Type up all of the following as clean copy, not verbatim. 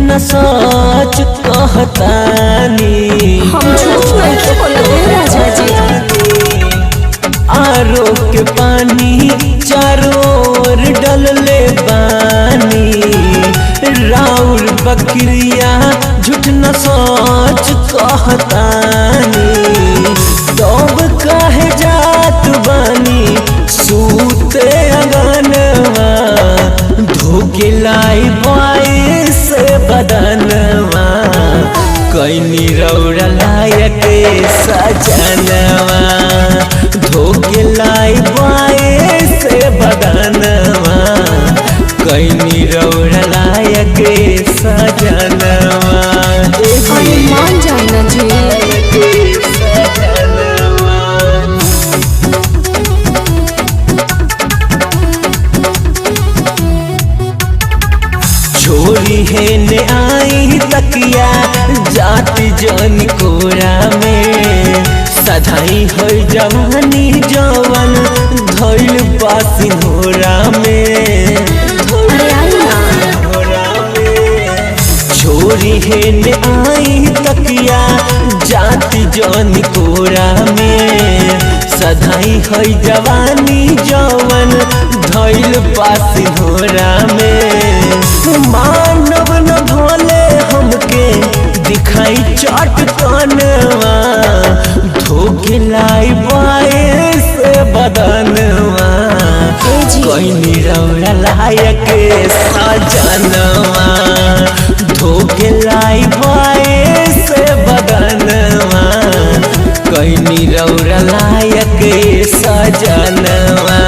न सच कहतानी, हम झूठ नहीं बोलते राजा जी। आरो के पानी चारों ओर डलले बानी, राउर बकरिया झूठ न सच कहतानी। तब काहे जात बानी सूते अगनवा, धोके लाई बाई से बदनवा, कैनी रौरा लायक सजनवा, धोके लाई बाई से बदनवा, कैनी रौरा लायक सजनवा। अरे मान जाए ना जी। छोरी है ने आई तकिया जाति जन कोरा में, सधाई है जवानी जवन धैल बासी होरा में। छोरी है ने आई तकिया जाति जन कोरा में, सधाई है जवानी जवन धैल बासी होरा में। मानव न भोले हमके दिखाई चट कनवा, धोके लाई बाए से बदनवा, कैनी रौरा लायक सजनवा, धोके लाई बाए से बदनवा, कैनी रौरा लायक सजनवा।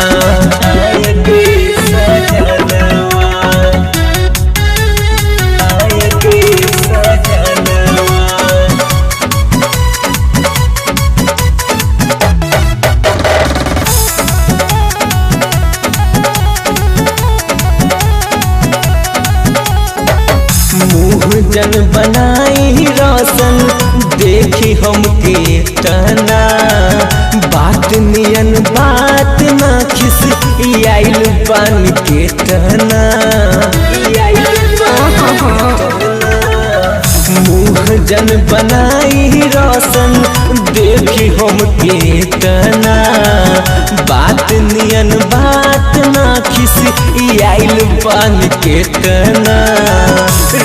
मुँह जन बनाई रोशन देखी हमके तना, बात नियन बात ना खिस आइल बन के तना। मुँह जन बनाई रोशन देखी हमके तना, बात नियन बात ना खिस आइल बन के तना।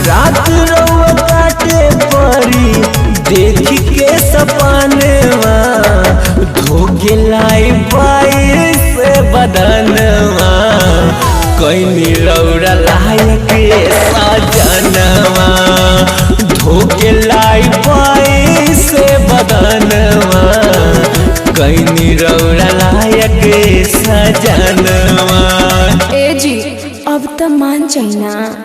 रात रउआ काटे परी देखी के सपनवा, धोके लाई बाई से बदनवा, कैनी रौरा लायक सजनवा, धोके लाई बाई से बदनवा, कैनी रौरा लायक सजनवा। ए जी अब तो मान जाए ना।